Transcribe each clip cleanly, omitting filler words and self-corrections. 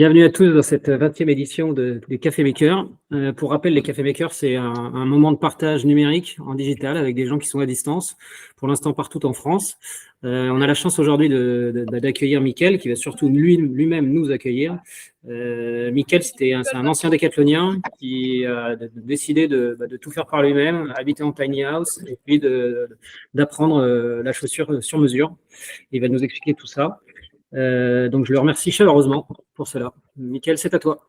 Bienvenue à tous dans cette 20e édition des Café Makers. Pour rappel, les Café Makers, c'est un moment de partage numérique en digital avec des gens qui sont à distance, pour l'instant partout en France. On a la chance aujourd'hui d'accueillir Mickaël, qui va surtout lui-même nous accueillir. Mickaël, c'est un ancien décathlonien qui a décidé de tout faire par lui-même, habiter en tiny house et puis d'apprendre la chaussure sur mesure. Il va nous expliquer tout ça. Donc je le remercie chaleureusement pour cela. Mickaël, c'est à toi.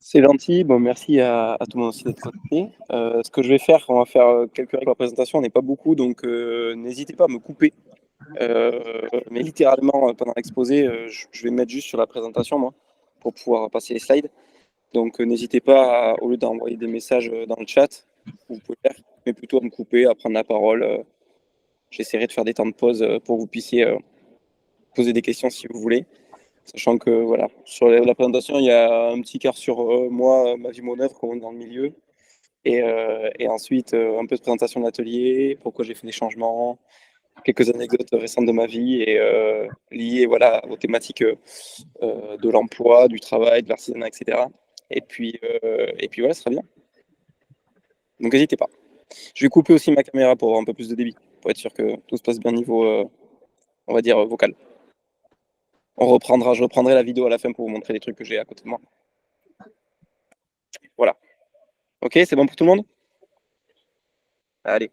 C'est gentil, bon, merci à tout le monde aussi d'être connecté. Ce que je vais faire, on va faire quelques règles de la présentation, on n'est pas beaucoup, donc n'hésitez pas à me couper. Mais littéralement, pendant l'exposé, je vais me mettre juste sur la présentation, moi, pour pouvoir passer les slides. Donc n'hésitez pas, au lieu d'envoyer des messages dans le chat, vous pouvez faire, mais plutôt à me couper, à prendre la parole. J'essaierai de faire des temps de pause pour que vous puissiez poser des questions si vous voulez. Sachant que voilà, sur la présentation, il y a un petit quart sur moi, ma vie, mon œuvre, comment on est dans le milieu. Et ensuite, un peu de présentation de l'atelier, pourquoi j'ai fait des changements, quelques anecdotes récentes de ma vie et liées voilà, aux thématiques de l'emploi, du travail, de l'artisanat, etc. Et puis voilà, ce sera bien. Donc n'hésitez pas. Je vais couper aussi ma caméra pour avoir un peu plus de débit, pour être sûr que tout se passe bien niveau, on va dire, vocal. Je reprendrai la vidéo à la fin pour vous montrer les trucs que j'ai à côté de moi. Voilà. Ok, c'est bon pour tout le monde? Allez.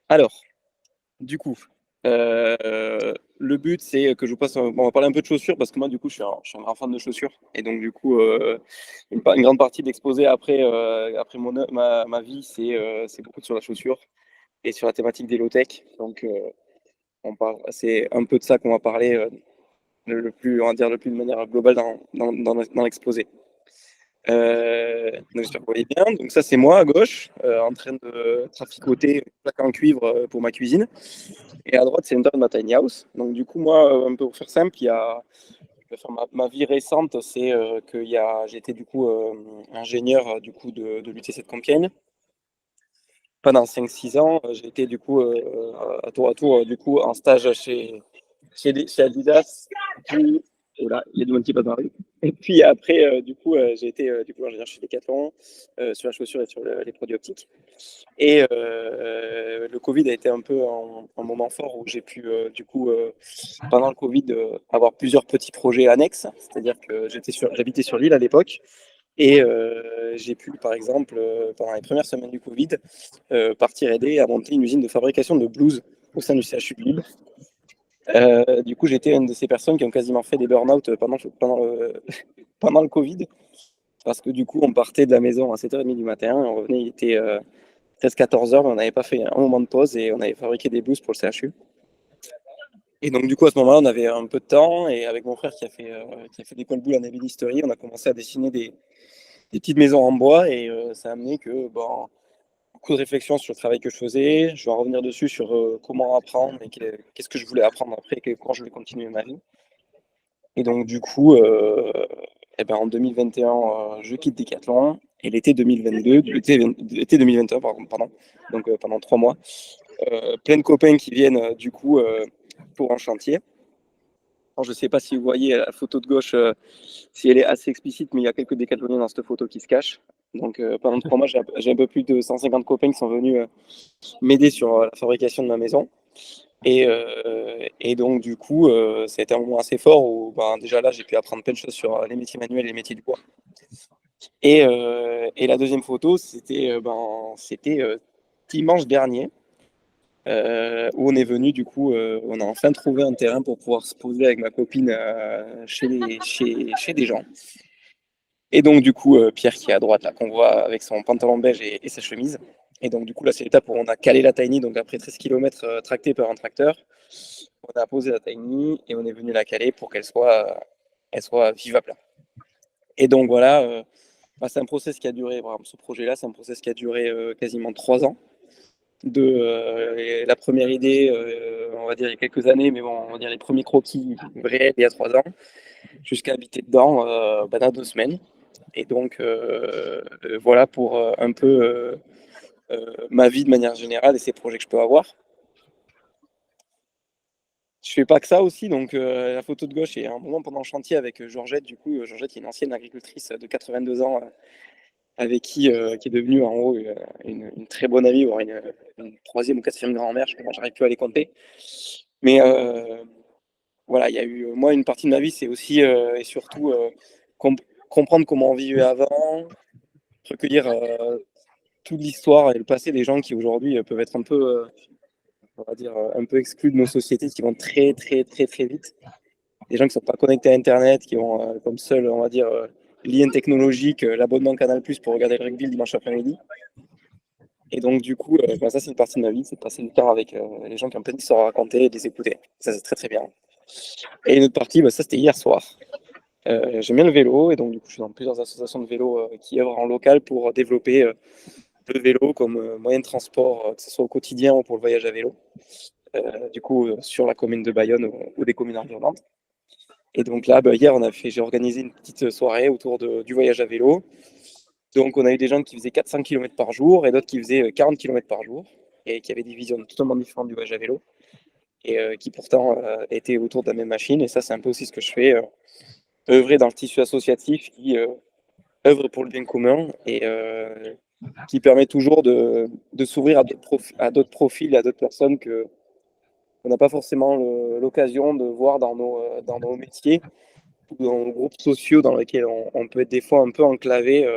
Alors, du coup, le but c'est que je vous passe. On va parler un peu de chaussures parce que moi, du coup, je suis un grand fan de chaussures. Et donc, du coup, une grande partie de l'exposé après ma vie, c'est beaucoup sur la chaussure et sur la thématique des low-tech. Donc, c'est un peu de ça qu'on va parler on va dire le plus de manière globale dans l'exposé. Donc j'espère que vous voyez bien. Donc ça c'est moi à gauche en train de traficoter une plaque en cuivre pour ma cuisine. Et à droite c'est l'intérieur de ma tiny house. Donc du coup moi un peu pour faire simple, je vais faire ma vie récente, c'est que j'ai été du coup ingénieur du coup de l'UTC de Compiègne. Pendant 5-6 ans, j'ai été du coup à tour du coup en stage chez Adidas. Et là, il y a du monde qui passe dans la rue. Et puis après, du coup, j'ai été du coup ingénieur chez Decathlon sur la chaussure et sur les produits optiques. Et le Covid a été un peu un moment fort où j'ai pu, du coup, pendant le Covid, avoir plusieurs petits projets annexes. C'est-à-dire que j'habitais sur l'île à l'époque. Et j'ai pu, par exemple, pendant les premières semaines du Covid, partir aider à monter une usine de fabrication de blouses au sein du CHU de Lille. Du coup, j'étais une de ces personnes qui ont quasiment fait des burn-out pendant le Covid. Parce que du coup, on partait de la maison à 7h30 du matin, on revenait, il était 13-14h, mais on n'avait pas fait un moment de pause et on avait fabriqué des blouses pour le CHU. Et donc, du coup, à ce moment-là, on avait un peu de temps et avec mon frère qui a fait des call boules en ébénisterie, on a commencé à dessiner des petites maisons en bois et ça a amené que beaucoup de réflexions sur le travail que je faisais. Je vais en revenir dessus sur comment apprendre et qu'est-ce que je voulais apprendre après et quand je voulais continuer ma vie. Et donc du coup, en 2021, je quitte Decathlon et l'été 2021, pardon, donc pendant 3 mois, plein de copains qui viennent du coup pour un chantier. Alors, je ne sais pas si vous voyez la photo de gauche, si elle est assez explicite, mais il y a quelques décathloniens dans cette photo qui se cachent. Donc pendant 3 mois, j'ai un peu plus de 150 copains qui sont venus m'aider sur la fabrication de ma maison. Et donc du coup, ça a été un moment assez fort où déjà là, j'ai pu apprendre plein de choses sur les métiers manuels et les métiers du bois. Et la deuxième photo, c'était dimanche dernier, où on est venu, du coup, on a enfin trouvé un terrain pour pouvoir se poser avec ma copine chez des gens. Et donc, du coup, Pierre qui est à droite, là, qu'on voit avec son pantalon beige et sa chemise. Et donc, du coup, là, c'est l'étape où on a calé la Tiny. Donc, après 13 km tractés par un tracteur, on a posé la Tiny et on est venu la caler pour qu'elle soit vivable. Et donc, voilà, c'est un process qui a duré, vraiment, ce projet-là, c'est un process qui a duré quasiment 3 ans. La première idée, on va dire il y a quelques années, mais bon, on va dire les premiers croquis vrais il y a 3 ans, jusqu'à habiter dedans dans 2 semaines. Et donc voilà pour un peu ma vie de manière générale et ces projets que je peux avoir. Je fais pas que ça aussi, donc la photo de gauche est un moment pendant le chantier avec Georgette, du coup, Georgette qui est une ancienne agricultrice de 82 ans, avec qui est devenue en haut une très bonne amie, voire une troisième ou quatrième grand-mère, je sais pas, j'arrive plus à les compter. Mais voilà, il y a eu, moi, une partie de ma vie, c'est aussi et surtout comprendre comment on vivait avant, recueillir toute l'histoire et le passé des gens qui aujourd'hui peuvent être un peu, on va dire, un peu exclus de nos sociétés, qui vont très, très, très, très vite. Des gens qui ne sont pas connectés à Internet, qui ont comme seul, on va dire, lien technologique, l'abonnement Canal+ pour regarder le rugby le dimanche après-midi. Et donc, du coup, bah, ça, c'est une partie de ma vie, c'est de passer du temps avec les gens qui ont plein d'histoires à raconter et de les écouter. Ça, c'est très, très bien. Et une autre partie, bah, ça, c'était hier soir. J'aime bien le vélo, et donc, du coup, je suis dans plusieurs associations de vélo qui œuvrent en local pour développer le vélo comme moyen de transport, que ce soit au quotidien ou pour le voyage à vélo. Du coup, sur la commune de Bayonne ou des communes environnantes. Et donc là, bah, hier, j'ai organisé une petite soirée autour du voyage à vélo. Donc, on a eu des gens qui faisaient 400 km par jour et d'autres qui faisaient 40 km par jour et qui avaient des visions totalement différentes du voyage à vélo et qui pourtant étaient autour de la même machine. Et ça, c'est un peu aussi ce que je fais, œuvrer dans le tissu associatif qui œuvre pour le bien commun et qui permet toujours de s'ouvrir à d'autres profils, à d'autres personnes qu'on n'a pas forcément l'occasion de voir dans nos métiers ou dans nos groupes sociaux dans lesquels on peut être des fois un peu enclavé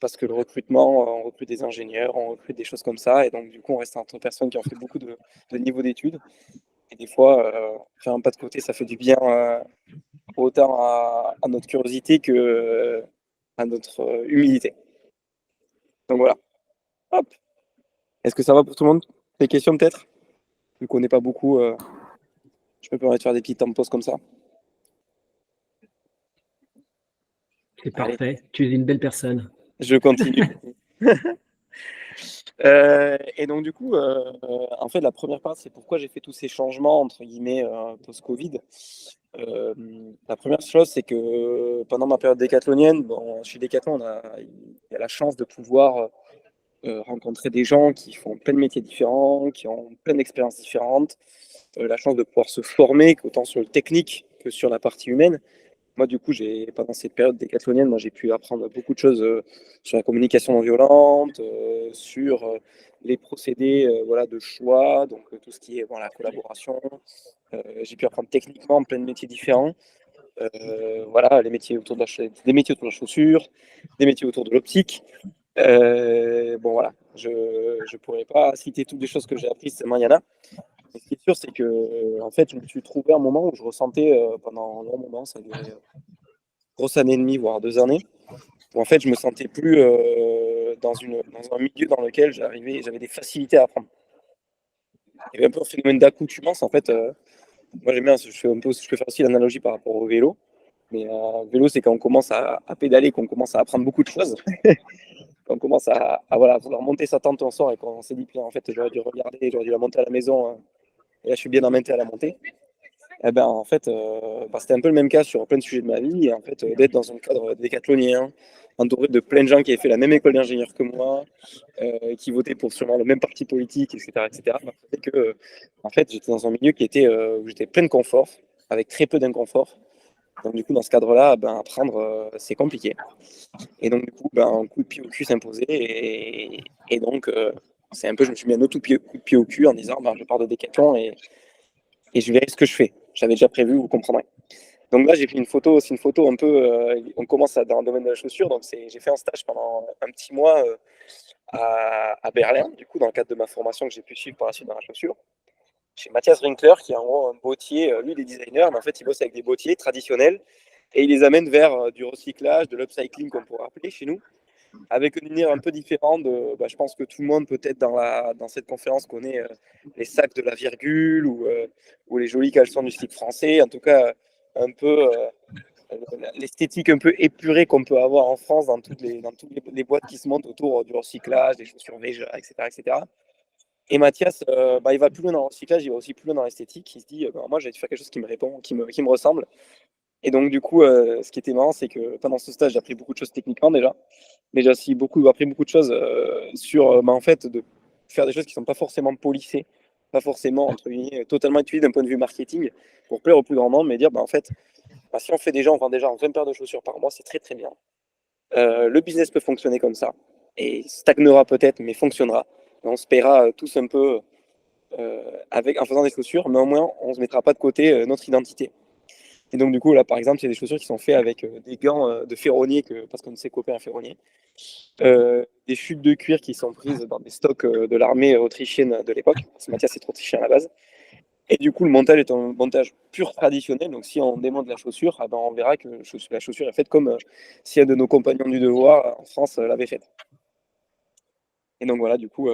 parce que le recrutement, on recrute des ingénieurs, on recrute des choses comme ça, et donc du coup on reste entre personnes qui ont fait beaucoup de niveaux d'études, et des fois faire un pas de côté, ça fait du bien autant à notre curiosité que à notre humilité. Donc voilà. Hop. Est-ce que ça va pour tout le monde? Des questions peut-être? Vu qu'on n'est pas beaucoup, je me permets de faire des petits temps de pause comme ça. C'est Allez, parfait. Tu es une belle personne. je continue. Et donc du coup, en fait, la première part, c'est pourquoi j'ai fait tous ces changements entre guillemets post-Covid. Euh, la première chose, c'est que pendant ma période décathlonienne, bon, chez Decathlon, il y a la chance de pouvoir rencontrer des gens qui font plein de métiers différents, qui ont plein d'expériences différentes, la chance de pouvoir se former autant sur le technique que sur la partie humaine. Moi, du coup, pendant cette période décathlonienne, moi, j'ai pu apprendre beaucoup de choses sur la communication non violente, sur les procédés voilà, de choix, donc tout ce qui est bon, la collaboration. J'ai pu apprendre techniquement plein de métiers différents. Voilà, les métiers autour de des métiers autour de la chaussure, des métiers autour de l'optique. Bon, voilà, je ne pourrais pas citer toutes les choses que j'ai apprises, tellement il y en a. Mais ce qui est sûr, c'est que en fait, je me suis trouvé un moment où je ressentais pendant un long moment, ça a duré grosse année et demie, voire 2 années, où en fait je me sentais plus dans un milieu dans lequel j'avais des facilités à apprendre. Il y avait un peu un phénomène d'accoutumance en fait. Moi j'aime bien, je peux faire aussi l'analogie par rapport au vélo. Mais le vélo, c'est quand on commence à pédaler, qu'on commence à apprendre beaucoup de choses. Quand on commence voilà, vouloir monter sa tente un soir et qu'on s'est dit, en fait, j'aurais dû regarder, j'aurais dû la monter à la maison. Et là, je suis bien emmêté à la montée. Eh ben, en fait, bah, c'était un peu le même cas sur plein de sujets de ma vie. Et en fait, d'être dans un cadre décathlonien, entouré de plein de gens qui avaient fait la même école d'ingénieur que moi, qui votaient pour sûrement le même parti politique, etc., etc., bah, fait que, en fait, j'étais dans un milieu où j'étais plein de confort, avec très peu d'inconfort. Donc, du coup, dans ce cadre-là, ben, apprendre, c'est compliqué. Et donc, du coup, ben, un coup de pied au cul s'imposait. Et donc, c'est un peu, je me suis mis un autre coup de pied au cul en disant, ben, je pars de Décathlon et je verrai ce que je fais. J'avais déjà prévu, vous comprendrez. Donc là, j'ai pris une photo, c'est une photo un peu. On commence dans le domaine de la chaussure. Donc j'ai fait un stage pendant un petit mois à Berlin, du coup, dans le cadre de ma formation que j'ai pu suivre par la suite dans la chaussure. Chez Mathias Winkler, qui est en gros un bottier, lui, il est designer, mais en fait, il bosse avec des bottiers traditionnels et il les amène vers du recyclage, de l'upcycling, comme on pourrait appeler chez nous, avec une ligne un peu différente je pense que tout le monde, peut-être dans cette conférence, connaît les sacs de la virgule ou les jolis caleçons du slip français. En tout cas, un peu l'esthétique un peu épurée qu'on peut avoir en France dans toutes les boîtes qui se montent autour du recyclage, des chaussures Veja, etc., etc. Et Mathias, il va plus loin dans le recyclage, il va aussi plus loin dans l'esthétique. Il se dit, moi, j'ai envie de faire quelque chose qui me répond, qui me ressemble. Et donc, du coup, ce qui était marrant, c'est que pendant ce stage, j'ai appris beaucoup de choses techniquement déjà, mais j'ai aussi appris beaucoup de choses sur, en fait, de faire des choses qui ne sont pas forcément polissées. pas forcément entre guillemets, totalement utilisé d'un point de vue marketing pour plaire au plus grand nombre, mais dire en fait, si on fait déjà, on vend déjà 20 paires de chaussures par mois, c'est très très bien. Le business peut fonctionner comme ça et stagnera peut-être, mais fonctionnera. Et on se paiera tous un peu en faisant des chaussures, mais au moins on ne se mettra pas de côté notre identité. Et donc du coup là par exemple, c'est des chaussures qui sont faites avec des gants de ferronnier parce qu'on sait couper un ferronnier. Des chutes de cuir qui sont prises dans des stocks de l'armée autrichienne de l'époque, parce que Mathias est autrichien à la base. Et du coup, le montage est un montage pur traditionnel. Donc, si on démonte la chaussure, ah ben, on verra que la chaussure est faite comme si un de nos compagnons du devoir en France l'avait faite. Et donc, voilà, du coup,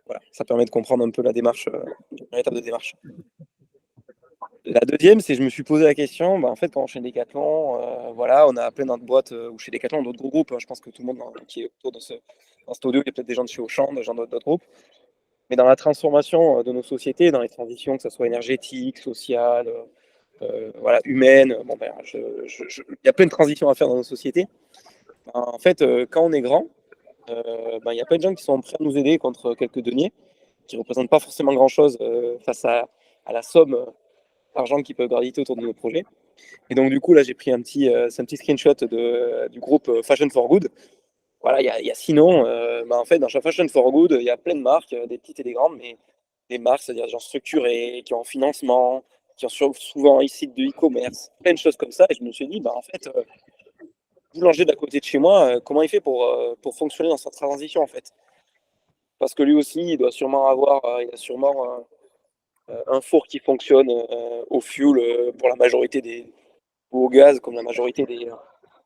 voilà, ça permet de comprendre un peu la démarche, l'étape de démarche. La deuxième, c'est que je me suis posé la question, en fait, quand chez Decathlon, voilà, on a plein d'autres boîtes, ou chez Decathlon, d'autres gros groupes. Je pense que tout le monde qui est autour de dans cet audio, il y a peut-être des gens de chez Auchan, des gens d'autres groupes. Mais dans la transformation de nos sociétés, dans les transitions, que ce soit énergétique, sociale, voilà, humaine, il y a plein de transitions à faire dans nos sociétés. En fait, quand on est grand, il y a plein de gens qui sont prêts à nous aider contre quelques deniers, qui ne représentent pas forcément grand-chose face à la somme d'argent qui peut graviter autour de nos projets. Et donc, du coup, là, j'ai pris c'est un petit screenshot du groupe Fashion for Good. Voilà, il y a sinon, en fait, dans chaque Fashion for Good, il y a plein de marques, des petites et des grandes, mais des marques, c'est-à-dire genre structurées, qui ont un financement, qui ont souvent un site de e-commerce, plein de choses comme ça. Et je me suis dit, en fait, boulanger d'à côté de chez moi, comment il fait pour fonctionner dans sa transition, en fait? Parce que lui aussi, il doit sûrement il a sûrement un four qui fonctionne au fuel pour la majorité ou au gaz, comme la majorité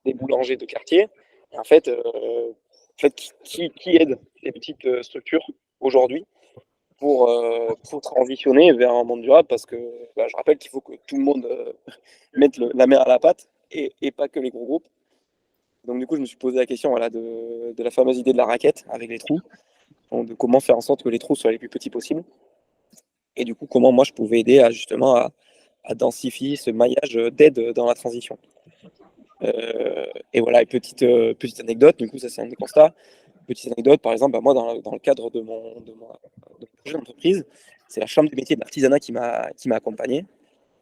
des boulangers de quartier. Et en fait, qui aide les petites structures aujourd'hui pour transitionner vers un monde durable? Parce que je rappelle qu'il faut que tout le monde mette la main à la pâte et pas que les gros groupes. Donc du coup, je me suis posé la question voilà, de la fameuse idée de la raquette avec les trous, donc, de comment faire en sorte que les trous soient les plus petits possibles. Et du coup, comment moi je pouvais aider justement à densifier ce maillage d'aide dans la transition. Et voilà, petite anecdote, du coup, ça c'est un des constats. Petite anecdote, par exemple, moi, dans le cadre de mon projet d'entreprise, c'est la Chambre des métiers de l'artisanat qui m'a accompagné.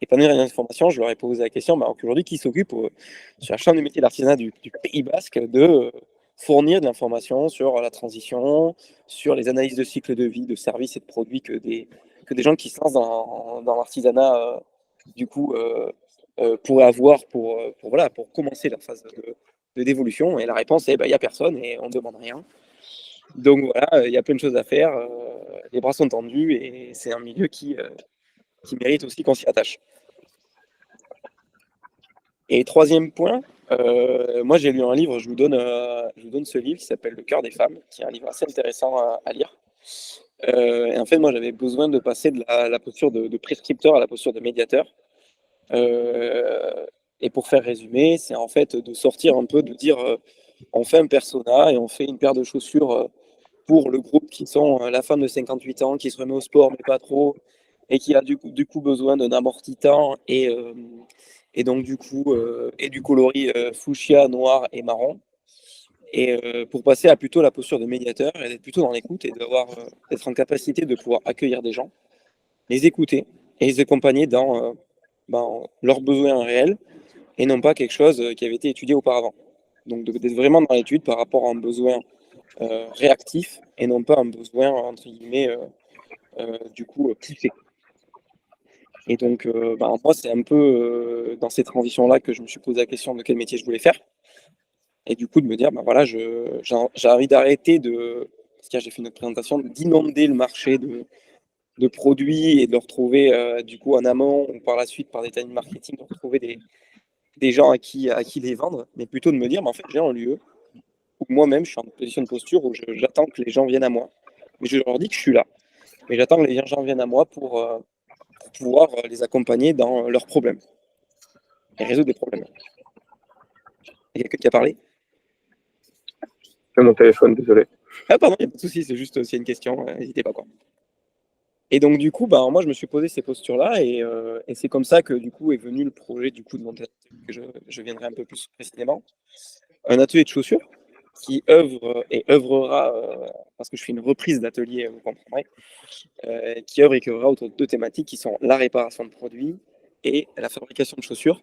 Et pendant une information, je leur ai posé la question aujourd'hui, qui s'occupe sur la Chambre des métiers de l'artisanat du Pays Basque de fournir de l'information sur la transition, sur les analyses de cycle de vie, de services et de produits que des gens qui se lancent dans l'artisanat, du coup, pourraient avoir pour commencer la phase de dévolution. Et la réponse est il n'y a personne et on ne demande rien. Donc voilà, il y a plein de choses à faire. Les bras sont tendus et c'est un milieu qui mérite aussi qu'on s'y attache. Et troisième point, moi j'ai lu un livre, je vous donne ce livre qui s'appelle Le cœur des femmes, qui est un livre assez intéressant à lire. Et en fait, moi j'avais besoin de passer de la posture de prescripteur à la posture de médiateur. Et pour faire résumer, c'est en fait de sortir un peu, de dire on fait un persona et on fait une paire de chaussures pour le groupe qui sont la femme de 58 ans qui se remet au sport mais pas trop et qui a du coup besoin d'un amorti-temps et donc du coup et du coloris fuchsia, noir et marron. Et pour passer à plutôt la posture de médiateur et d'être plutôt dans l'écoute et d'être en capacité de pouvoir accueillir des gens, les écouter et les accompagner dans leurs besoins réels et non pas quelque chose qui avait été étudié auparavant. Donc d'être vraiment dans l'étude par rapport à un besoin réactif et non pas un besoin entre guillemets du coup poussé. Et donc moi c'est un peu dans ces transitions-là que je me suis posé la question de quel métier je voulais faire. Et du coup de me dire voilà, j'ai envie d'arrêter parce que j'ai fait une présentation, d'inonder le marché de produits et de le retrouver du coup en amont ou par la suite par des techniques marketing, de retrouver des gens à qui les vendre, mais plutôt de me dire en fait j'ai un lieu où moi-même je suis en position de posture où j'attends que les gens viennent à moi. Mais je leur dis que je suis là. Mais j'attends que les gens viennent à moi pour pouvoir les accompagner dans leurs problèmes et résoudre des problèmes. Il y a quelqu'un qui a parlé? C'est mon téléphone, désolé. Ah pardon, il n'y a pas de souci, c'est juste s'il y a une question, n'hésitez pas quoi. Et donc du coup, moi je me suis posé ces postures-là et c'est comme ça que du coup est venu le projet du coup de monter que je viendrai un peu plus précisément. Un atelier de chaussures qui œuvre et œuvrera, parce que je fais une reprise d'atelier, vous comprendrez, qui œuvre et qui œuvrera autour de 2 thématiques qui sont la réparation de produits et la fabrication de chaussures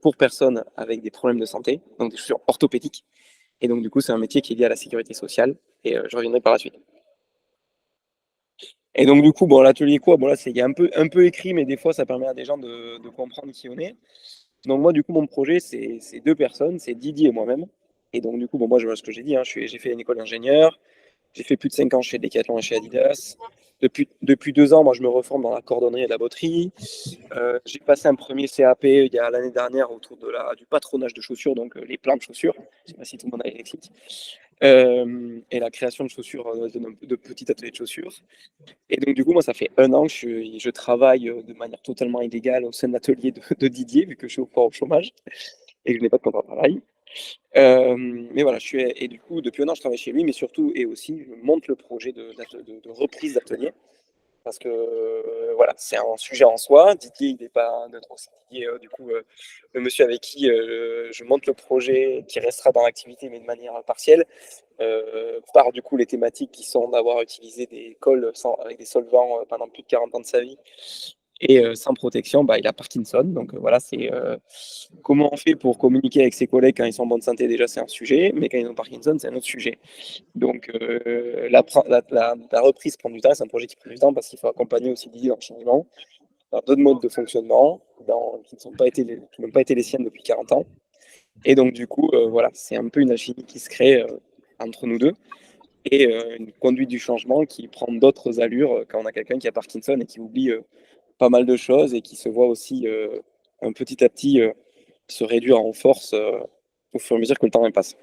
pour personnes avec des problèmes de santé, donc des chaussures orthopédiques. Et donc, du coup, c'est un métier qui est lié à la sécurité sociale et je reviendrai par la suite. Et donc, du coup, bon, l'atelier quoi? Bon, là, il y a un peu écrit, mais des fois, ça permet à des gens de comprendre qui on est. Donc, moi, du coup, mon projet, c'est 2 personnes, c'est Didier et moi-même. Et donc, du coup, bon, moi, je vois ce que j'ai dit, hein, j'ai fait une école d'ingénieur, j'ai fait plus de 5 ans chez Decathlon et chez Adidas. Depuis 2 ans, moi, je me reforme dans la cordonnerie et la botterie. J'ai passé un premier CAP il y a l'année dernière autour du patronage de chaussures, donc les plans de chaussures. Je ne sais pas si tout le monde a les sites. Et la création de chaussures, de petits ateliers de chaussures. Et donc, du coup, moi, ça fait 1 an que je travaille de manière totalement illégale au sein de l'atelier de Didier, vu que je suis encore au chômage et que je n'ai pas de contrat de travail. Mais voilà, et du coup, depuis 1 an, je travaille chez lui, mais surtout, et aussi, je monte le projet de reprise d'atelier. Parce que voilà, c'est un sujet en soi. Didier, il n'est pas neutre aussi. Didier, du coup, le monsieur avec qui je monte le projet, qui restera dans l'activité, mais de manière partielle, par du coup les thématiques qui sont d'avoir utilisé des cols avec des solvants pendant plus de 40 ans de sa vie et sans protection, bah, il a Parkinson. Donc voilà, c'est comment on fait pour communiquer avec ses collègues quand ils sont en bonne santé, déjà c'est un sujet, mais quand ils ont Parkinson, c'est un autre sujet. Donc la reprise prend du temps, c'est un projet qui prend du temps parce qu'il faut accompagner aussi Didier dans le changement, dans d'autres modes de fonctionnement qui n'ont pas été les siennes depuis 40 ans. Et donc du coup, voilà, c'est un peu une alchimie qui se crée entre nous deux et une conduite du changement qui prend d'autres allures quand on a quelqu'un qui a Parkinson et qui oublie pas mal de choses et qui se voit aussi un petit à petit se réduire en force au fur et à mesure que le temps passe.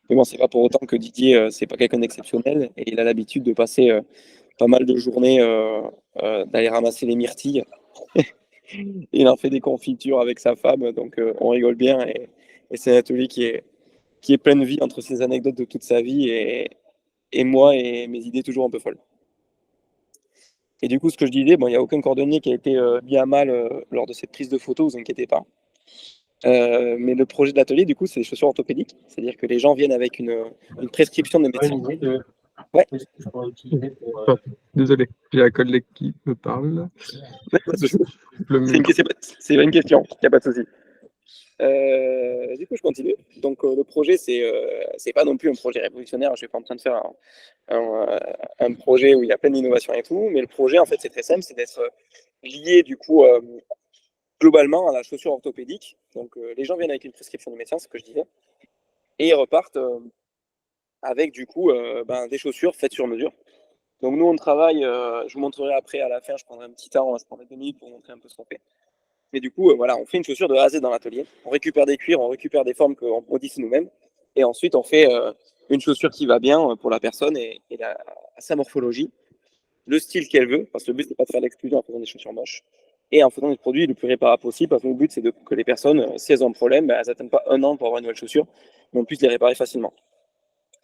Mais bon, c'est pas pour autant que Didier, c'est pas quelqu'un d'exceptionnel et il a l'habitude de passer pas mal de journées d'aller ramasser les myrtilles. Il en fait des confitures avec sa femme, donc on rigole bien et c'est un atelier qui est plein de vie entre ses anecdotes de toute sa vie et moi et mes idées toujours un peu folles. Et du coup, ce que je disais, bon, il n'y a aucun cordonnier qui a été mis à mal lors de cette prise de photo, vous inquiétez pas. Mais le projet de l'atelier, du coup, c'est des chaussures orthopédiques, c'est-à-dire que les gens viennent avec une prescription de médecin. Ouais. Désolé, j'ai la collègue qui me parle. C'est une question, il n'y a pas de souci. Du coup, je continue. Donc, le projet, c'est pas non plus un projet révolutionnaire. Je suis pas en train de faire un projet où il y a plein d'innovations et tout. Mais le projet, en fait, c'est très simple, c'est d'être lié, du coup, globalement à la chaussure orthopédique. Donc, les gens viennent avec une prescription du médecin, c'est ce que je disais, et ils repartent avec, du coup, des chaussures faites sur mesure. Donc, nous, on travaille, je vous montrerai après, à la fin, je prendrai un petit temps, on va se prendre 2 minutes pour montrer un peu ce qu'on fait. Mais du coup, voilà, on fait une chaussure de A à Z dans l'atelier. On récupère des cuirs, on récupère des formes qu'on modifie nous-mêmes. Et ensuite, on fait une chaussure qui va bien pour la personne et sa morphologie, le style qu'elle veut, parce que le but, c'est pas de faire l'exclusion en faisant des chaussures moches. Et en faisant des produits le plus réparables possible, parce que le but, c'est que les personnes, si elles ont un problème, elles n'attendent pas 1 an pour avoir une nouvelle chaussure, mais on puisse les réparer facilement.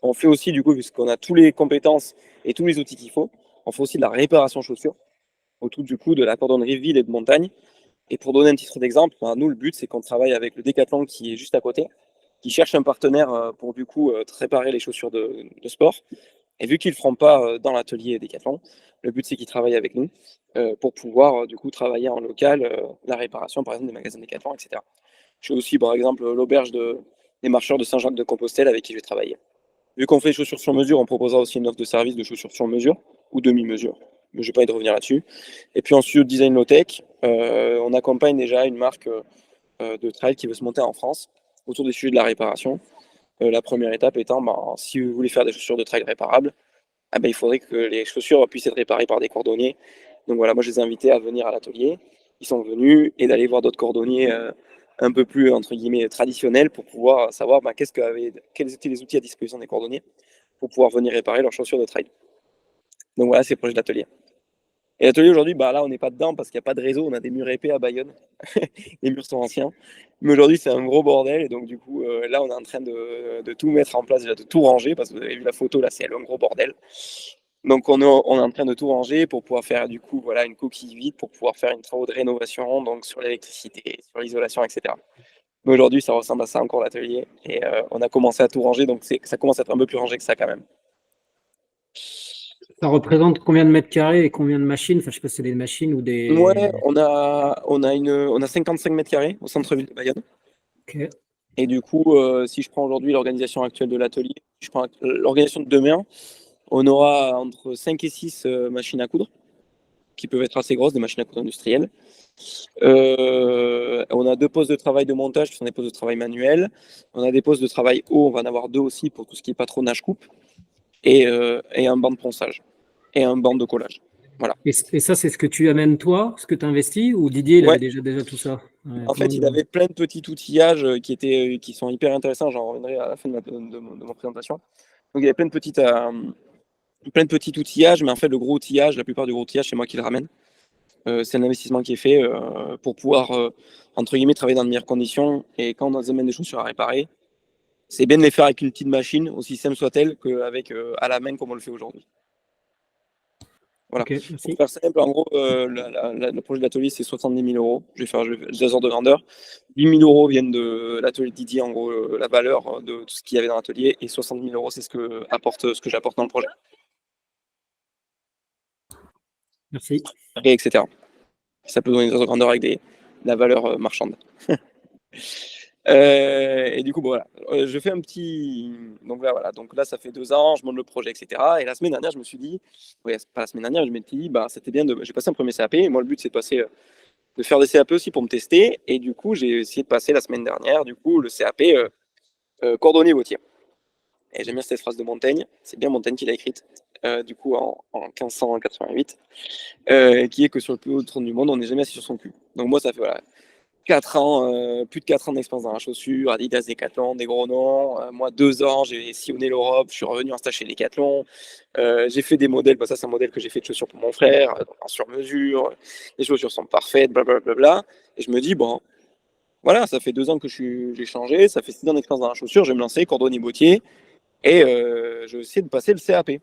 On fait aussi, du coup, puisqu'on a toutes les compétences et tous les outils qu'il faut, on fait aussi de la réparation chaussures, autour du coup de la cordonnerie ville et de montagne. Et pour donner un titre d'exemple, nous, le but, c'est qu'on travaille avec le Decathlon qui est juste à côté, qui cherche un partenaire pour du coup réparer les chaussures de sport. Et vu qu'ils ne le feront pas dans l'atelier Decathlon, le but, c'est qu'ils travaillent avec nous pour pouvoir du coup travailler en local la réparation, par exemple, des magasins Decathlon, etc. Je suis aussi, par exemple, l'auberge des marcheurs de Saint-Jacques-de-Compostelle avec qui je vais travailler. Vu qu'on fait les chaussures sur mesure, on proposera aussi une offre de service de chaussures sur mesure ou demi-mesure. Mais je vais pas y revenir là-dessus. Et puis ensuite, design low-tech, on accompagne déjà une marque de trail qui veut se monter en France autour des sujets de la réparation. La première étape étant, si vous voulez faire des chaussures de trail réparables, il faudrait que les chaussures puissent être réparées par des cordonniers. Donc voilà, moi je les ai invités à venir à l'atelier. Ils sont venus et d'aller voir d'autres cordonniers un peu plus entre guillemets traditionnels pour pouvoir savoir quels étaient les outils à disposition des cordonniers pour pouvoir venir réparer leurs chaussures de trail. Donc voilà, c'est le projet de l'atelier. Et l'atelier aujourd'hui, là on n'est pas dedans parce qu'il n'y a pas de réseau, on a des murs épais à Bayonne. Les murs sont anciens. Mais aujourd'hui c'est un gros bordel et donc du coup là on est en train de tout mettre en place, déjà de tout ranger parce que vous avez vu la photo là, c'est un gros bordel. Donc on est en train de tout ranger pour pouvoir faire du coup une coquille vide pour pouvoir faire une travaux de rénovation donc sur l'électricité, sur l'isolation, etc. Mais aujourd'hui, ça ressemble à ça encore l'atelier. Et on a commencé à tout ranger, donc ça commence à être un peu plus rangé que ça quand même. Ça représente combien de mètres carrés et combien de machines? Enfin, je sais pas si c'est des machines ou des. Ouais, on a 55 mètres carrés au centre-ville de Bayonne. Ok. Et du coup, si je prends aujourd'hui l'organisation actuelle de l'atelier, si je prends l'organisation de demain, on aura entre 5 et 6 machines à coudre, qui peuvent être assez grosses, des machines à coudre industrielles. On a 2 postes de travail de montage qui sont des postes de travail manuels. On a des postes de travail haut, on va en avoir 2 aussi pour tout ce qui est patronage coupe. Et un banc de ponçage. Et un banc de collage. Voilà. Et ça, c'est ce que tu amènes toi, ce que tu investis, ou Didier, il Ouais. avait déjà tout ça? Ouais, En fait, il avait plein de petits outillages qui sont hyper intéressants. J'en reviendrai à la fin de ma présentation. Donc, il y avait plein de petits outillages, mais en fait, le gros outillage, la plupart du gros outillage, c'est moi qui le ramène. C'est un investissement qui est fait pour pouvoir, entre guillemets, travailler dans de meilleures conditions. Et quand on amène des chaussures à réparer, c'est bien de les faire avec une petite machine, aussi simple soit-elle, qu'avec à la main comme on le fait aujourd'hui. Voilà. Ok, Pour merci. faire simple, en gros, le projet de l'atelier, c'est 70 000 euros. Je vais faire 2 heures de grandeur. 8 000 euros viennent de l'atelier Didier, en gros, la valeur de tout ce qu'il y avait dans l'atelier. Et 60 000 euros, c'est ce que j'apporte dans le projet. Merci. Et etc. Ça peut donner des heures de grandeur avec la valeur marchande. Et du coup, bon, voilà. Je fais un petit. Donc là, voilà. Donc là, ça fait 2 ans, je monte le projet, etc. Et la semaine dernière, je me suis dit, ouais, c'est pas la semaine dernière, je m'étais dit, bah, c'était bien de. J'ai passé un premier CAP. Et moi, le but, c'est de faire des CAP aussi pour me tester. Et du coup, j'ai essayé de passer la semaine dernière, du coup, le CAP cordonnier bottier. Et j'aime bien cette phrase de Montaigne. C'est bien Montaigne qui l'a écrite, du coup, en 1588, qui est que sur le plus haut trône du monde, on n'est jamais assis sur son cul. Donc moi, ça fait voilà, 4 ans, plus de 4 ans d'expérience dans la chaussure, Adidas, Decathlon, des gros noms. Moi, 2 ans, j'ai sillonné l'Europe, je suis revenu en stage chez Decathlon. J'ai fait des modèles, bah, ça c'est un modèle que j'ai fait de chaussures pour mon frère, en sur-mesure. Les chaussures sont parfaites, blablabla. Et je me dis, bon, voilà, ça fait 2 ans que j'ai changé, ça fait 6 ans d'expérience dans la chaussure, je vais me lancer, cordonnier bottier, et je vais essayer de passer le CAP.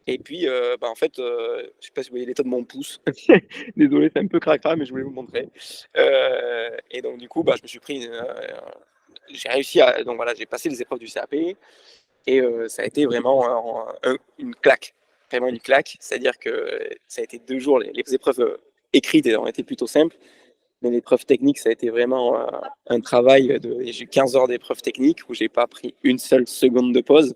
Et puis, bah, en fait, je sais pas si vous voyez l'état de mon pouce. Désolé, c'est un peu cracra, mais je voulais vous montrer. Et donc, du coup, bah, je me suis pris. J'ai réussi à. Donc voilà, j'ai passé les épreuves du CAP et ça a été vraiment une claque. Vraiment une claque. C'est-à-dire que ça a été 2 jours. Les épreuves écrites ont été plutôt simples. Mais l'épreuve technique, ça a été vraiment un travail de. J'ai eu 15 heures d'épreuve technique où j'ai pas pris une seule seconde de pause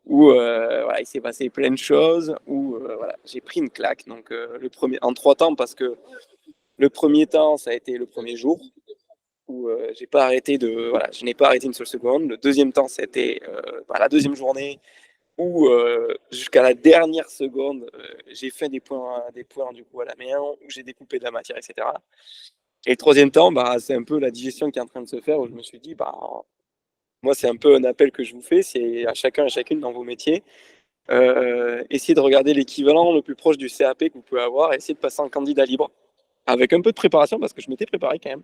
où voilà, il s'est passé plein de choses, où voilà, j'ai pris une claque. Donc, en 3 temps, parce que le premier temps, ça a été le premier jour, où j'ai pas arrêté voilà, je n'ai pas arrêté une seule seconde. Le deuxième temps, c'était la deuxième journée, où jusqu'à la dernière seconde, j'ai fait des points du coup à la main, où j'ai découpé de la matière, etc. Et le troisième temps, bah, c'est un peu la digestion qui est en train de se faire, où je me suis dit, bah, moi, c'est un peu un appel que je vous fais, c'est à chacun et chacune dans vos métiers. Essayez de regarder l'équivalent le plus proche du CAP que vous pouvez avoir, essayez de passer en candidat libre, avec un peu de préparation, parce que je m'étais préparé quand même,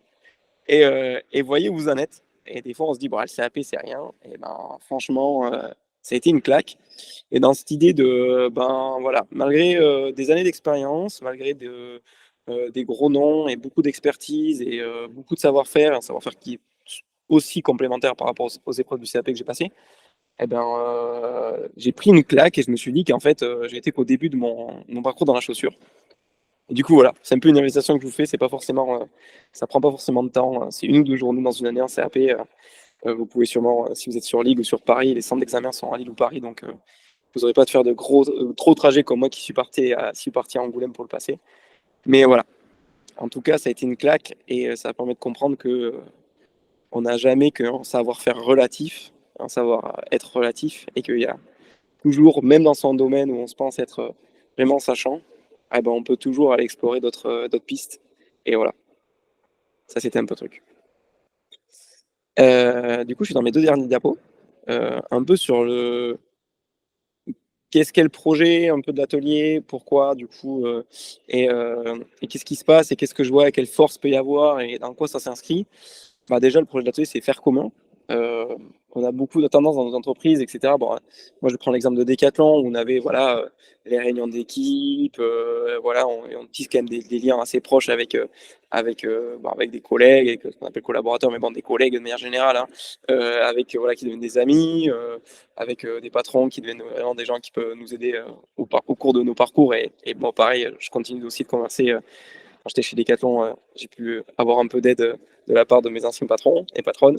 et voyez où vous en êtes. Et des fois, on se dit, bon, le CAP, c'est rien. Et ben, franchement, ça a été une claque. Et dans cette idée de, ben voilà, malgré des années d'expérience, malgré des gros noms et beaucoup d'expertise et beaucoup de savoir-faire, un savoir-faire qui est aussi complémentaire par rapport aux épreuves du CAP que j'ai passées, eh ben, j'ai pris une claque et je me suis dit qu'en fait, j'ai été qu'au début de mon parcours dans la chaussure. Et du coup, voilà, c'est un peu une invitation que je vous fais. C'est pas forcément, ça prend pas forcément de temps. C'est 1 ou 2 journées dans une année en CAP. Vous pouvez sûrement, si vous êtes sur Lille ou sur Paris, les centres d'examen sont à Lille ou Paris, donc vous n'aurez pas de faire de trop trajets comme moi qui suis parti à Angoulême pour le passer. Mais voilà, en tout cas, ça a été une claque et ça permet de comprendre que on n'a jamais qu'un savoir-faire relatif, un savoir-être relatif, et qu'il y a toujours, même dans son domaine où on se pense être vraiment sachant, eh ben, on peut toujours aller explorer d'autres pistes. Et voilà, ça c'était un peu le truc. Du coup, je suis dans mes 2 derniers diapos, un peu sur qu'est-ce qu'est le projet, un peu de l'atelier, pourquoi du coup, et qu'est-ce qui se passe, et qu'est-ce que je vois, et quelle force peut y avoir, et dans quoi ça s'inscrit. Bah, déjà, le projet de l'atelier, c'est faire commun. On a beaucoup de tendances dans nos entreprises, etc. Bon, moi, je prends l'exemple de Decathlon, où on avait les réunions d'équipe, voilà, on tisse quand même des liens assez proches avec des collègues, avec ce qu'on appelle collaborateurs, mais bon, des collègues de manière générale, hein, qui deviennent des amis, avec des patrons qui deviennent vraiment des gens qui peuvent nous aider au cours de nos parcours. Et bon, pareil, je continue aussi de converser. Quand j'étais chez Decathlon, j'ai pu avoir un peu d'aide de la part de mes anciens patrons et patronnes.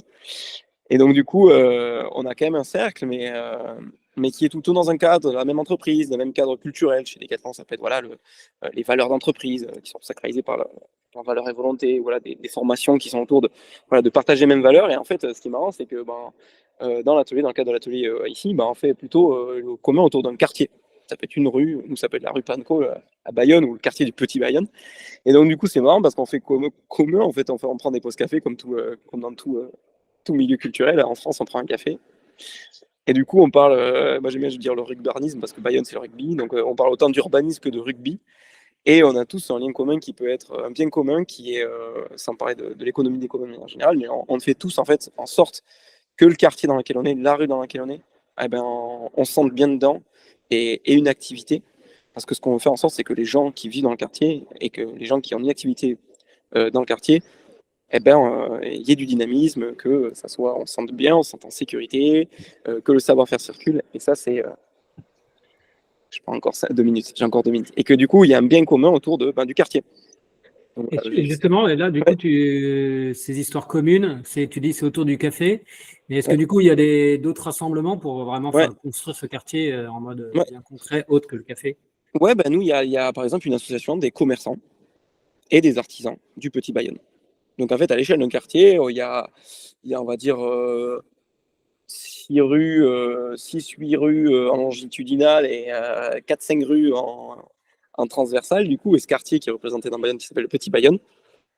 Et donc, du coup, on a quand même un cercle, mais qui est tout le temps dans un cadre de la même entreprise, le même cadre culturel. Chez Decathlon, ça peut être les valeurs d'entreprise qui sont sacralisées par valeurs et volonté, voilà, des formations qui sont autour de partager les mêmes valeurs. Et en fait, ce qui est marrant, c'est que dans le cadre de l'atelier ici, on fait plutôt le commun autour d'un quartier. Ça peut être une rue, ou ça peut être la rue Panneau à Bayonne, ou le quartier du Petit Bayonne. Et donc, du coup, c'est marrant parce qu'on fait commun, en fait, on prend des pauses café comme dans tout milieu culturel. En France, on prend un café. Et du coup, on parle, moi j'aime bien dire le rugbarnisme parce que Bayonne c'est le rugby, donc on parle autant d'urbanisme que de rugby. Et on a tous un lien commun qui peut être un bien commun qui est, sans parler de l'économie des communs en général, mais on fait tous en fait en sorte que le quartier dans lequel on est, la rue dans laquelle on est, eh ben, on se sente bien dedans et une activité. Parce que ce qu'on veut faire en sorte, c'est que les gens qui vivent dans le quartier et que les gens qui ont une activité dans le quartier, eh ben, il y ait du dynamisme, que ça soit, on se sente bien, on se sente en sécurité, que le savoir-faire circule. Et ça, je prends encore 2 minutes, j'ai encore 2 minutes. Et que du coup, il y a un bien commun autour du quartier. Donc, Et justement, et là, du coup, ces histoires communes, tu dis c'est autour du café. Mais est-ce que du coup, il y a d'autres rassemblements pour vraiment ouais, faire construire ce quartier en mode ouais. bien concret, autre que le café? Ouais, nous, il y a par exemple une association des commerçants et des artisans du Petit Bayonne. Donc en fait, à l'échelle d'un quartier, on va dire, 6-8 rues en longitudinal et 4-5 rues en transversal, du coup, et ce quartier qui est représenté dans Bayonne, qui s'appelle le Petit Bayonne,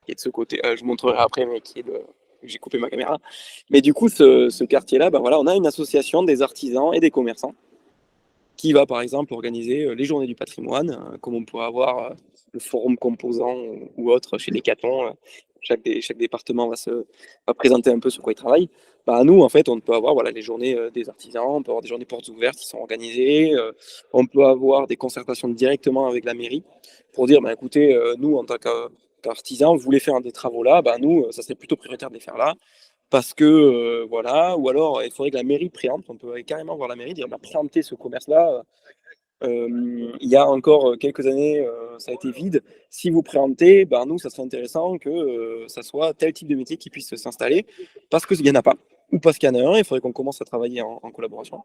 qui est de ce côté, je vous montrerai après, mais j'ai coupé ma caméra. Mais du coup, ce quartier-là, voilà, on a une association des artisans et des commerçants qui va, par exemple, organiser les journées du patrimoine, comme on pourrait avoir le forum composant ou autre chez Decathlon. Chaque département va présenter un peu sur quoi il travaille. Nous, en fait, on peut avoir les journées des artisans, on peut avoir des journées portes ouvertes qui sont organisées, on peut avoir des concertations directement avec la mairie pour dire, écoutez, nous, en tant qu'artisans, vous voulez faire des travaux là, nous, ça serait plutôt prioritaire de les faire là parce que voilà, ou alors il faudrait que la mairie préempte, on peut carrément voir la mairie dire préempter ce commerce-là. Il y a encore quelques années, ça a été vide. Si vous préemptez, nous, ça serait intéressant que ça soit tel type de métier qui puisse s'installer, parce qu'il n'y en a pas, ou parce qu'il y en a un, il faudrait qu'on commence à travailler en collaboration.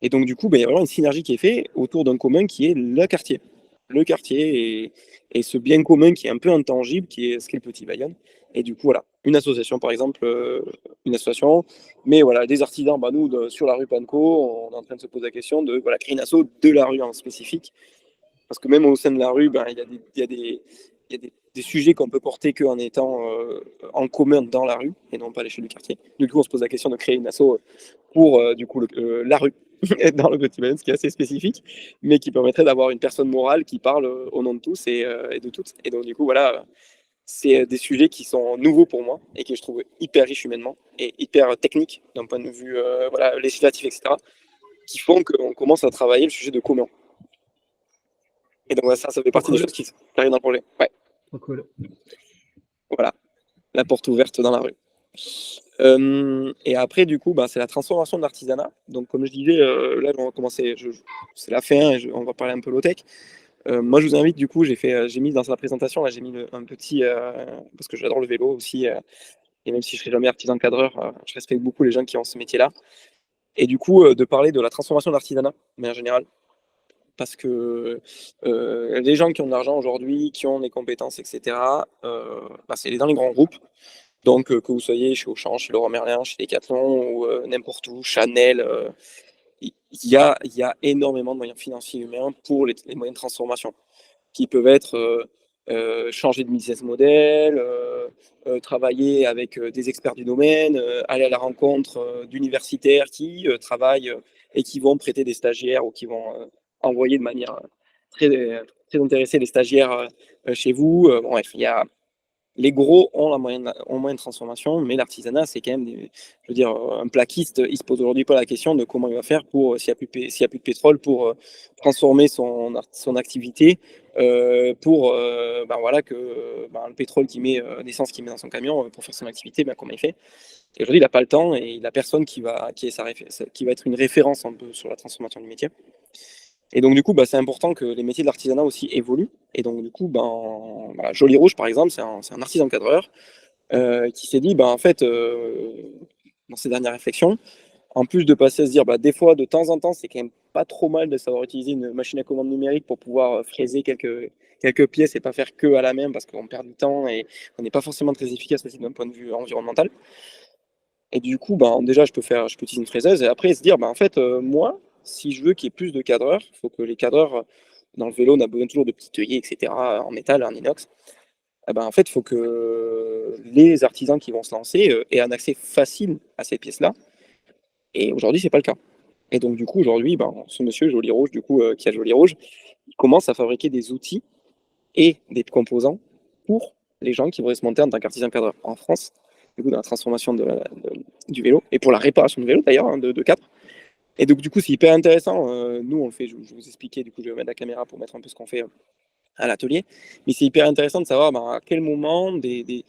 Et donc, du coup, il y a vraiment une synergie qui est faite autour d'un commun qui est le quartier. Le quartier et ce bien commun qui est un peu intangible, qui est ce qu'est le Petit Bayonne. Et du coup, voilà, une association, par exemple, une association, mais voilà, des artisans, nous, sur la rue Panko, on est en train de se poser la question de créer une asso de la rue en spécifique. Parce que même au sein de la rue, il y a des sujets qu'on peut porter qu'en étant en commun dans la rue et non pas à l'échelle du quartier. Du coup, on se pose la question de créer une asso pour du coup la rue dans le Petit Bayonne, ce qui est assez spécifique, mais qui permettrait d'avoir une personne morale qui parle au nom de tous et de toutes. Et donc, du coup, voilà, c'est des sujets qui sont nouveaux pour moi et que je trouve hyper riches humainement et hyper techniques d'un point de vue législatif, etc., qui font qu'on commence à travailler le sujet de commun. Et donc, ça fait partie des choses qui arrivent dans le projet. Ouais. Trop cool. Voilà, la porte ouverte dans la rue. Et après, du coup, c'est la transformation de l'artisanat. Donc, comme je disais, là, on va commencer, c'est la fin, et on va parler un peu low-tech. Moi, je vous invite, du coup, j'ai mis dans sa présentation, là, j'ai mis un petit, parce que j'adore le vélo aussi, et même si je ne serai jamais artisan cadreur, je respecte beaucoup les gens qui ont ce métier-là. Et du coup, de parler de la transformation de l'artisanat, mais en général, parce que les gens qui ont de l'argent aujourd'hui, qui ont des compétences, etc., c'est dans les grands groupes. Donc, que vous soyez chez Auchan, chez Leroy Merlin, chez Decathlon ou n'importe où, Chanel, il y a énormément de moyens financiers et humains pour les moyens de transformation qui peuvent être changer de business model, travailler avec des experts du domaine, aller à la rencontre d'universitaires qui travaillent et qui vont prêter des stagiaires ou qui vont envoyer de manière très, très intéressée les stagiaires chez vous. Bref, il les gros ont moyen de transformation, mais l'artisanat, c'est quand même, je veux dire, un plaquiste, il se pose aujourd'hui pas la question de comment il va faire pour, s'il n'y a plus de pétrole, pour transformer son activité, pour voilà, que le pétrole l'essence qu'il met dans son camion pour faire son activité, comment il fait. Et aujourd'hui, il n'a pas le temps et il n'a personne qui va être une référence un peu sur la transformation du métier. Et donc, du coup, c'est important que les métiers de l'artisanat aussi évoluent. Et donc, du coup, Joli Rouge, par exemple, c'est un artisan cadreur qui s'est dit, en fait, dans ses dernières réflexions, en plus de passer à se dire, des fois, de temps en temps, c'est quand même pas trop mal de savoir utiliser une machine à commande numérique pour pouvoir fraiser quelques pièces et pas faire que à la main parce qu'on perd du temps et on n'est pas forcément très efficace aussi d'un point de vue environnemental. Et du coup, déjà, je peux utiliser une fraiseuse et après se dire, en fait, moi, si je veux qu'il y ait plus de cadreurs, il faut que les cadreurs, dans le vélo, on a besoin toujours de petits œillets, etc., en métal, en inox. En fait, il faut que les artisans qui vont se lancer aient un accès facile à ces pièces-là. Et aujourd'hui, c'est pas le cas. Et donc, du coup, aujourd'hui, ce monsieur Joli Rouge, du coup, qui a Joli Rouge, il commence à fabriquer des outils et des composants pour les gens qui voudraient se monter en tant qu'artisan cadreur en France, du coup, dans la transformation du vélo, et pour la réparation de vélo d'ailleurs, de cadre. Et donc, du coup, c'est hyper intéressant. Nous, on le fait, je vous expliquais, du coup, je vais mettre la caméra pour mettre un peu ce qu'on fait à l'atelier. Mais c'est hyper intéressant de savoir à quel moment des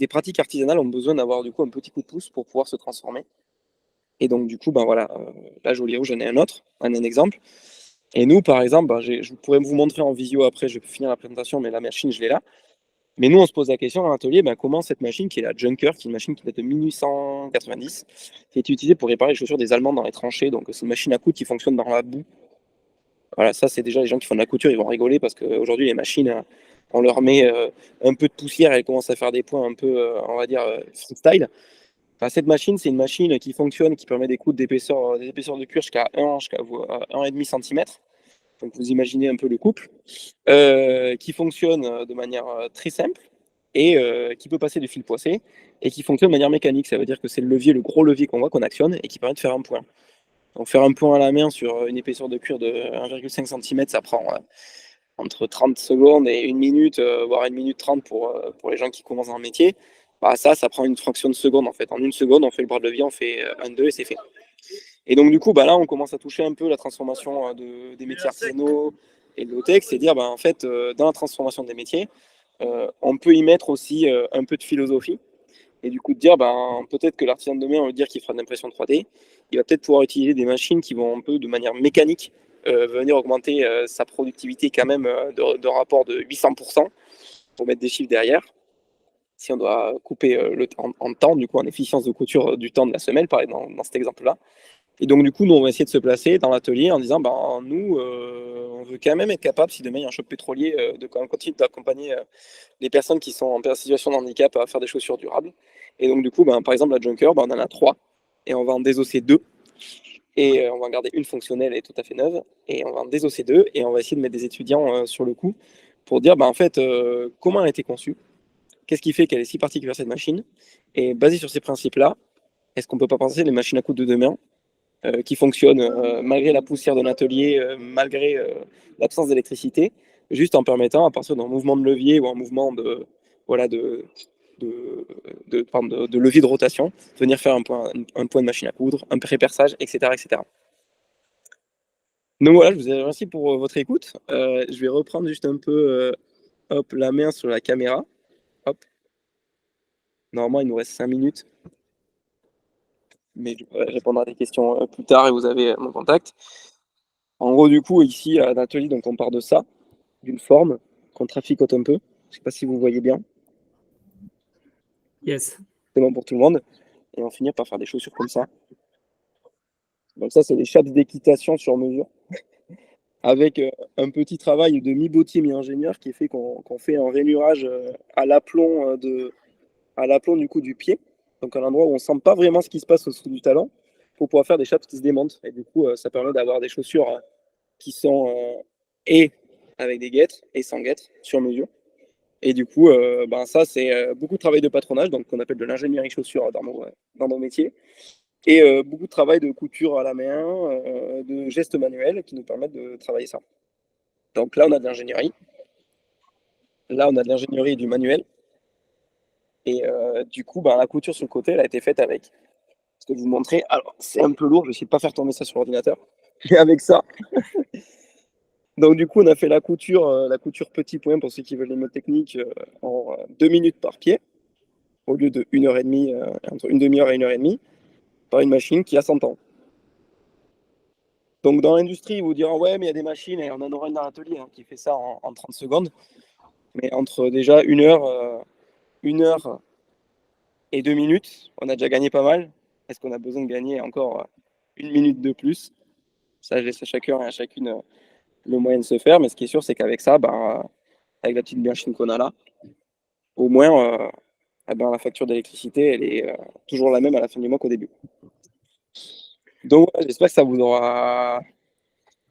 pratiques artisanales ont besoin d'avoir, du coup, un petit coup de pouce pour pouvoir se transformer. Et donc, du coup, voilà, là, Joli Rouge, j'en ai un exemple. Et nous, par exemple, je pourrais vous montrer en visio après, je vais finir la présentation, mais la machine, je l'ai là. Mais nous, on se pose la question dans l'atelier, comment cette machine, qui est la Junker, qui est une machine qui date de 1890, qui a été utilisée pour réparer les chaussures des Allemands dans les tranchées. Donc, c'est une machine à coudre qui fonctionne dans la boue. Voilà, ça, c'est déjà les gens qui font de la couture, ils vont rigoler parce qu'aujourd'hui, les machines, on leur met un peu de poussière et elles commencent à faire des points un peu, on va dire, freestyle. Cette machine, c'est une machine qui fonctionne, qui permet des coudres d'épaisseur de cuir jusqu'à 1,5 cm. Donc vous imaginez un peu le couple, qui fonctionne de manière très simple et qui peut passer du fil poissé et qui fonctionne de manière mécanique. Ça veut dire que c'est le gros levier qu'on voit, qu'on actionne et qui permet de faire un point. Donc faire un point à la main sur une épaisseur de cuir de 1,5 cm, ça prend entre 30 secondes et 1 minute, voire 1 minute 30 pour les gens qui commencent dans le métier. Ça prend une fraction de seconde en fait. En 1 seconde, on fait le bras de levier, on fait 1-2 et c'est fait. Et donc du coup, là, on commence à toucher un peu la transformation des métiers artisanaux et de l'OTEX, c'est dire, en fait, dans la transformation des métiers, on peut y mettre aussi un peu de philosophie. Et du coup, de dire, peut-être que l'artisan de demain, on veut dire qu'il fera de l'impression 3D, il va peut-être pouvoir utiliser des machines qui vont un peu de manière mécanique venir augmenter sa productivité quand même de rapport de 800% pour mettre des chiffres derrière. Si on doit couper le temps en temps, du coup, en efficience de couture du temps de la semelle, par exemple, dans cet exemple-là. Et donc, du coup, nous, on va essayer de se placer dans l'atelier en disant, nous, on veut quand même être capable, si demain il y a un choc pétrolier, de quand même continuer d'accompagner les personnes qui sont en situation de handicap à faire des chaussures durables. Et donc, du coup, par exemple, la Junker, on en a 3 et on va en désosser 2. Et on va en garder une fonctionnelle et tout à fait neuve. Et on va en désosser 2 et on va essayer de mettre des étudiants sur le coup pour dire, en fait, comment elle a été conçue, qu'est-ce qui fait qu'elle est si particulière cette machine. Et basé sur ces principes-là, est-ce qu'on ne peut pas penser les machines à coudre de demain qui fonctionnent malgré la poussière d'un atelier, malgré l'absence d'électricité, juste en permettant, à partir d'un mouvement de levier ou un mouvement de levier de rotation, de venir faire un point de machine à coudre, un pré-perçage, etc., etc. Donc voilà, je vous remercie pour votre écoute. Je vais reprendre juste un peu la main sur la caméra. Hop. Normalement, il nous reste 5 minutes. Mais je pourrais répondre à des questions plus tard et vous avez mon contact. En gros, du coup, ici, à l'atelier, donc on part de ça, d'une forme qu'on traficote un peu. Je ne sais pas si vous voyez bien. Yes. C'est bon pour tout le monde. Et on finit par faire des chaussures comme ça. Donc ça, c'est des chaps d'équitation sur mesure. Avec un petit travail de mi-bottier, mi-ingénieur qui fait qu'on fait un rainurage à l'aplomb du coup du pied. Donc à l'endroit où on ne sent pas vraiment ce qui se passe au-dessous du talon pour pouvoir faire des chaps qui se démontent. Et du coup, ça permet d'avoir des chaussures qui sont et avec des guêtres et sans guêtres sur mesure. Et du coup, ça, c'est beaucoup de travail de patronage, donc qu'on appelle de l'ingénierie chaussure dans nos métiers. Et beaucoup de travail de couture à la main, de gestes manuels qui nous permettent de travailler ça. Donc là, on a de l'ingénierie. Là, on a de l'ingénierie et du manuel. Et du coup, la couture sur le côté, elle a été faite avec ce que je vous montrer. Alors, c'est un peu lourd, je vais essayer de pas faire tomber ça sur l'ordinateur. Mais avec ça. Donc, du coup, on a fait la couture petit point pour ceux qui veulent les mots techniques en 2 minutes par pied, au lieu de 1h30, entre une demi-heure et 1h30, par une machine qui a 100 ans. Donc, dans l'industrie, ils vous diront, ouais, mais il y a des machines, et on en aura une dans l'atelier qui fait ça en 30 secondes. Mais entre déjà 1 heure et 2 minutes, on a déjà gagné pas mal. Est-ce qu'on a besoin de gagner encore 1 minute de plus? Ça, je laisse à chacun et à chacune le moyen de se faire. Mais ce qui est sûr, c'est qu'avec ça, avec la petite machine qu'on a là, au moins, la facture d'électricité, elle est toujours la même à la fin du mois qu'au début. Donc, j'espère que ça vous aura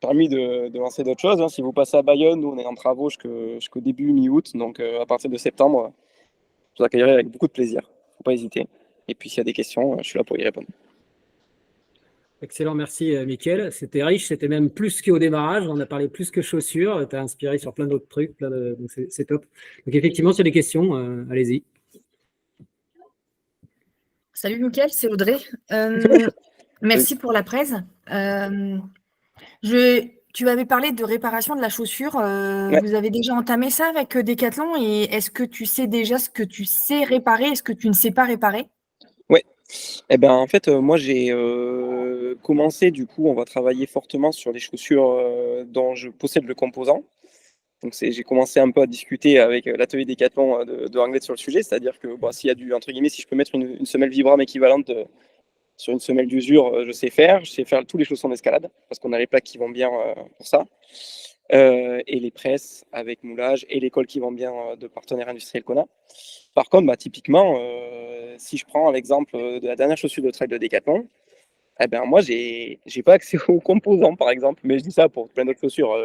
permis de lancer d'autres choses. Si vous passez à Bayonne, nous, on est en travaux jusqu'au début mi-août. Donc, à partir de septembre, je vous accueillerai avec beaucoup de plaisir. Faut pas hésiter. Et puis, s'il y a des questions, je suis là pour y répondre. Excellent, merci Mickaël. C'était riche, c'était même plus qu'au démarrage. On a parlé plus que chaussures. Tu as inspiré sur plein d'autres trucs. Donc c'est top. Donc effectivement, s'il y a des questions, allez-y. Salut Mickaël, c'est Audrey. Merci pour la presse. Tu avais parlé de réparation de la chaussure. Ouais. Vous avez déjà entamé ça avec Decathlon et est-ce que tu sais déjà ce que tu sais réparer et ce que tu ne sais pas réparer? Ouais. En fait, moi, j'ai commencé, du coup, on va travailler fortement sur les chaussures dont je possède le composant. Donc, j'ai commencé un peu à discuter avec l'atelier Decathlon de Anglet sur le sujet, c'est-à-dire que s'il y a entre guillemets, si je peux mettre une semelle Vibram équivalente sur une semelle d'usure, je sais faire tous les chaussons d'escalade, parce qu'on a les plaques qui vont bien pour ça, et les presses avec moulage, et les cols qui vont bien de partenaires industriels qu'on a. Par contre, typiquement, si je prends l'exemple de la dernière chaussure de trail de Decathlon, moi, j'ai pas accès aux composants, par exemple, mais je dis ça pour plein d'autres chaussures.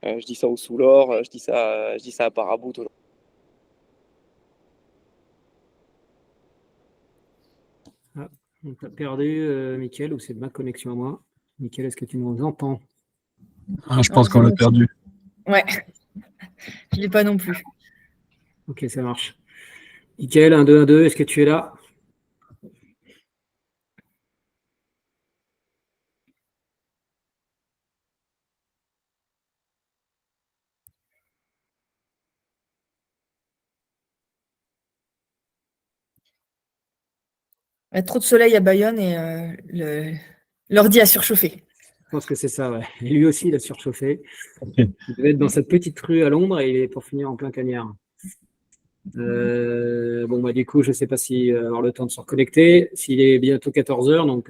Je dis ça au Soulor, je dis ça à Paraboot. On t'a perdu, Mickaël, ou c'est de ma connexion à moi? Mickaël, est-ce que tu nous entends? Je pense qu'on l'a perdu. Ouais, je ne l'ai pas non plus. Ok, ça marche. Mickaël, 1, 2, 1, 2, est-ce que tu es là? Il y a trop de soleil à Bayonne et l'ordi a surchauffé. Je pense que c'est ça, ouais. Et lui aussi, il a surchauffé. Il devait être dans cette petite rue à Londres et il est pour finir en plein cagnard. Du coup, je ne sais pas s'il va avoir le temps de se reconnecter. S'il est bientôt 14h, donc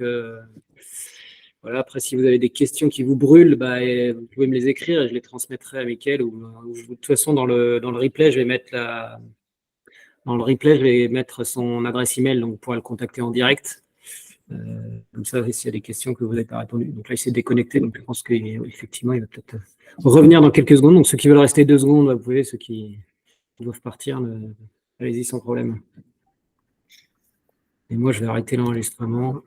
voilà. Après, si vous avez des questions qui vous brûlent, vous pouvez me les écrire et je les transmettrai à Mickaël. De toute façon, dans le replay, je vais mettre son adresse email, donc vous pourrez le contacter en direct. Comme ça, s'il y a des questions que vous n'avez pas répondu. Donc là, il s'est déconnecté, donc je pense qu'effectivement, il va peut-être revenir dans quelques secondes. Donc ceux qui veulent rester 2 secondes, vous pouvez. Ceux qui doivent partir, allez-y sans problème. Et moi, je vais arrêter l'enregistrement.